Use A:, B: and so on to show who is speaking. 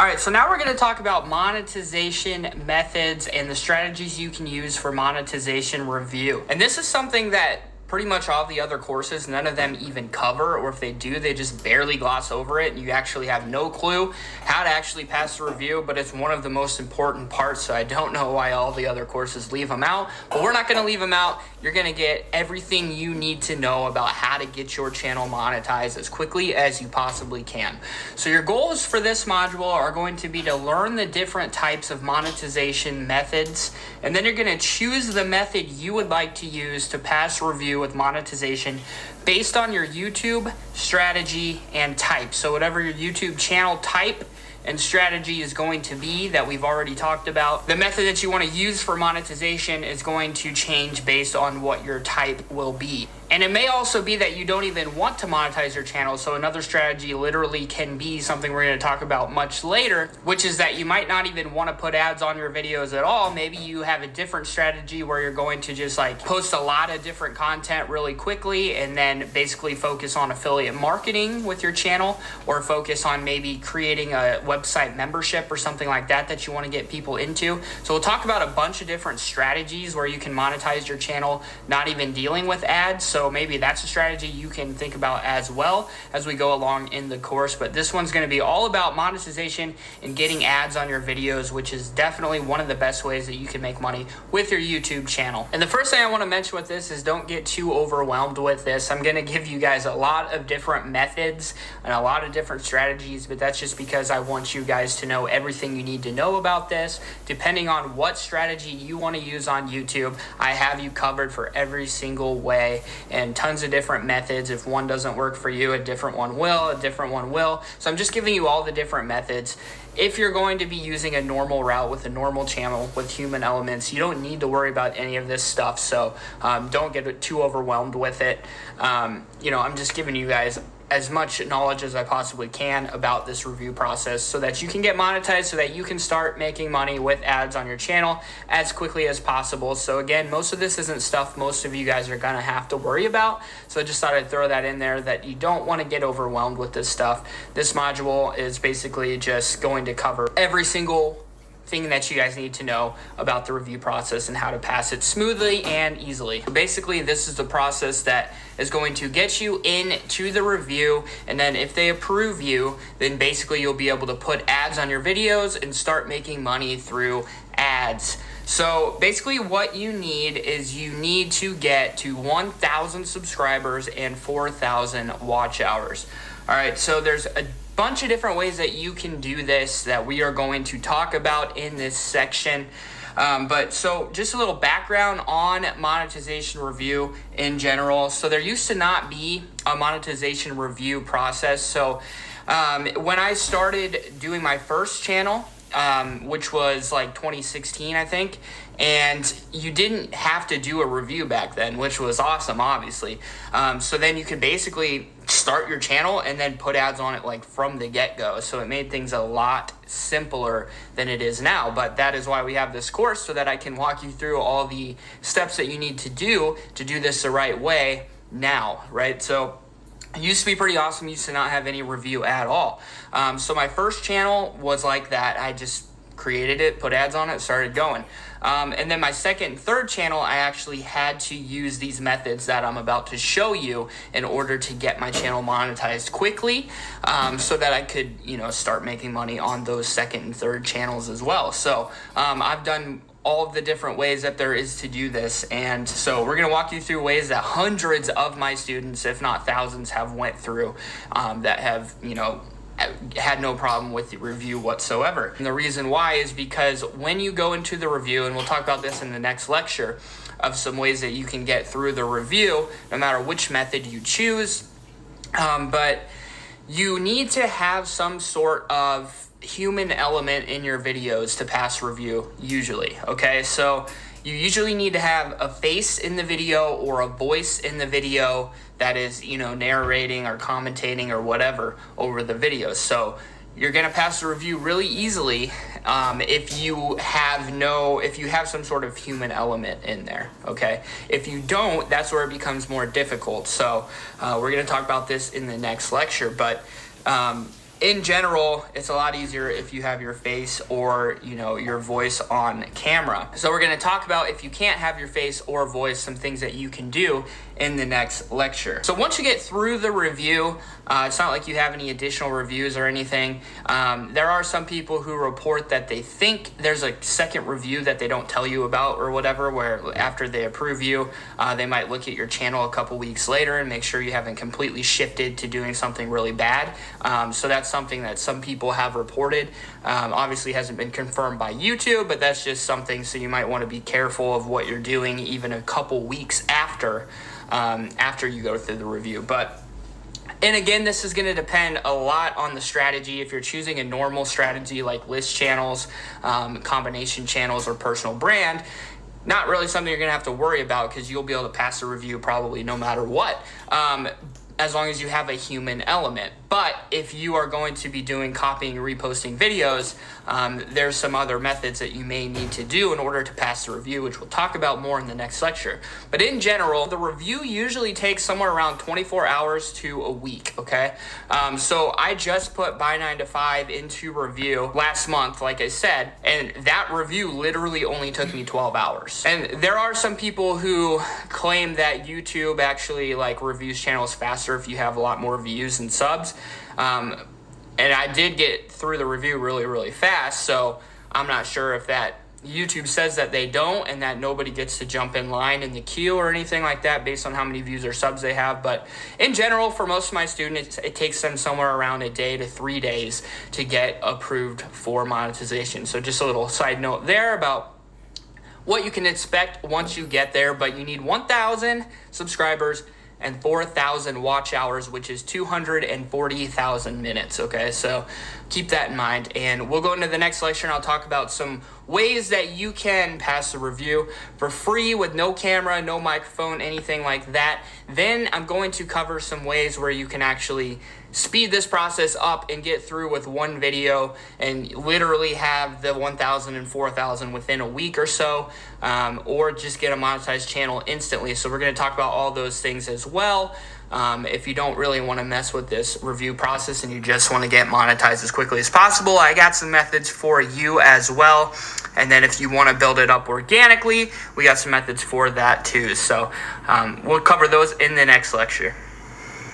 A: All right, so now we're going to talk about monetization methods and the strategies you can use for monetization review. And this is something that pretty much all the other courses, none of them even cover, or if they do, they just barely gloss over it, and you actually have no clue how to actually pass the review, but it's one of the most important parts, so I don't know why all the other courses leave them out, but we're not going to leave them out. You're going to get everything you need to know about how to get your channel monetized as quickly as you possibly can. So your goals for this module are going to be to learn the different types of monetization methods, and then you're going to choose the method you would like to use to pass review with monetization based on your YouTube strategy and type. So whatever your YouTube channel type and strategy is going to be that we've already talked about, the method that you want to use for monetization is going to change based on what your type will be. And it may also be that you don't even want to monetize your channel. So another strategy literally can be something we're going to talk about much later, which is that you might not even want to put ads on your videos at all. Maybe you have a different strategy where you're going to just like post a lot of different content really quickly and then basically focus on affiliate marketing with your channel, or focus on maybe creating a website membership or something like that that you want to get people into. So we'll talk about a bunch of different strategies where you can monetize your channel not even dealing with ads. So maybe that's a strategy you can think about as well as we go along in the course. But this one's going to be all about monetization and getting ads on your videos, which is definitely one of the best ways that you can make money with your YouTube channel. And the first thing I want to mention with this is don't get too overwhelmed with this. I'm going to give you guys a lot of different methods and a lot of different strategies, but that's just because I want you guys to know everything you need to know about this. Depending on what strategy you want to use on YouTube, I have you covered for every single way, and tons of different methods. If one doesn't work for you, a different one will. So I'm just giving you all the different methods. If you're going to be using a normal route with a normal channel with human elements, you don't need to worry about any of this stuff. So don't get too overwhelmed with it. I'm just giving you guys as much knowledge as I possibly can about this review process so that you can get monetized, so that you can start making money with ads on your channel as quickly as possible. So again, most of this isn't stuff most of you guys are gonna have to worry about. So I just thought I'd throw that in there, that you don't want to get overwhelmed with this stuff. This module is basically just going to cover every single thing that you guys need to know about the review process and how to pass it smoothly and easily. Basically, this is the process that is going to get you into the review, and then if they approve you, then basically you'll be able to put ads on your videos and start making money through ads. So basically what you need is you need to get to 1,000 subscribers and 4,000 watch hours. All right, so there's a bunch of different ways that you can do this that we are going to talk about in this section. But so just a little background on monetization review in general. So there used to not be a monetization review process. So when I started doing my first channel, which was like 2016, I think, and you didn't have to do a review back then, which was awesome, obviously. So then you could basically start your channel and then put ads on it like from the get-go. So it made things a lot simpler than it is now. But that is why we have this course, so that I can walk you through all the steps that you need to do this the right way now, right? So it used to be pretty awesome. Used to not have any review at all. So my first channel was like that. I just created it, put ads on it, started going. And then my second and third channel, I actually had to use these methods that I'm about to show you in order to get my channel monetized quickly, so that I could, start making money on those second and third channels as well. So I've done all of the different ways that there is to do this, and so we're going to walk you through ways that hundreds of my students, if not thousands, have went through, that have had no problem with the review whatsoever. And the reason why is because when you go into the review, and we'll talk about this in the next lecture of some ways that you can get through the review no matter which method you choose, but you need to have some sort of human element in your videos to pass review usually. Okay, so you usually need to have a face in the video or a voice in the video that is, narrating or commentating or whatever over the video. So you're going to pass the review really easily if you have some sort of human element in there. Okay, if you don't, that's where it becomes more difficult. So we're going to talk about this in the next lecture, but in general, it's a lot easier if you have your face or, your voice on camera. So we're going to talk about, if you can't have your face or voice, some things that you can do in the next lecture. So once you get through the review, it's not like you have any additional reviews or anything. There are some people who report that they think there's a second review that they don't tell you about or whatever, where after they approve you, they might look at your channel a couple weeks later and make sure you haven't completely shifted to doing something really bad. So that's something that some people have reported. Obviously hasn't been confirmed by YouTube, but that's just something, so you might want to be careful of what you're doing even a couple weeks after you go through the review. And again, this is going to depend a lot on the strategy. If you're choosing a normal strategy like list channels, combination channels, or personal brand, not really something you're going to have to worry about, because you'll be able to pass the review probably no matter what, as long as you have a human element. But if you are going to be doing copying and reposting videos, there's some other methods that you may need to do in order to pass the review, which we'll talk about more in the next lecture. But in general, the review usually takes somewhere around 24 hours to a week, okay? So I just put Buy 9 to 5 into review last month, like I said, and that review literally only took me 12 hours. And there are some people who claim that YouTube actually reviews channels faster if you have a lot more views and subs. And I did get through the review really, really fast, so I'm not sure if that YouTube says that they don't and that nobody gets to jump in line in the queue or anything like that based on how many views or subs they have. But in general, for most of my students, it takes them somewhere around a day to 3 days to get approved for monetization. So just a little side note there about what you can expect once you get there. But you need 1,000 subscribers and 4,000 watch hours, which is 240,000 minutes, okay? So keep that in mind. And we'll go into the next lecture and I'll talk about some ways that you can pass the review for free with no camera, no microphone, anything like that. Then I'm going to cover some ways where you can actually speed this process up and get through with one video and literally have the 1,000 and 4,000 within a week or so, or just get a monetized channel instantly. So we're going to talk about all those things as well. If you don't really want to mess with this review process and you just want to get monetized as quickly as possible, I got some methods for you as well. And then if you want to build it up organically, we got some methods for that too. So we'll cover those in the next lecture.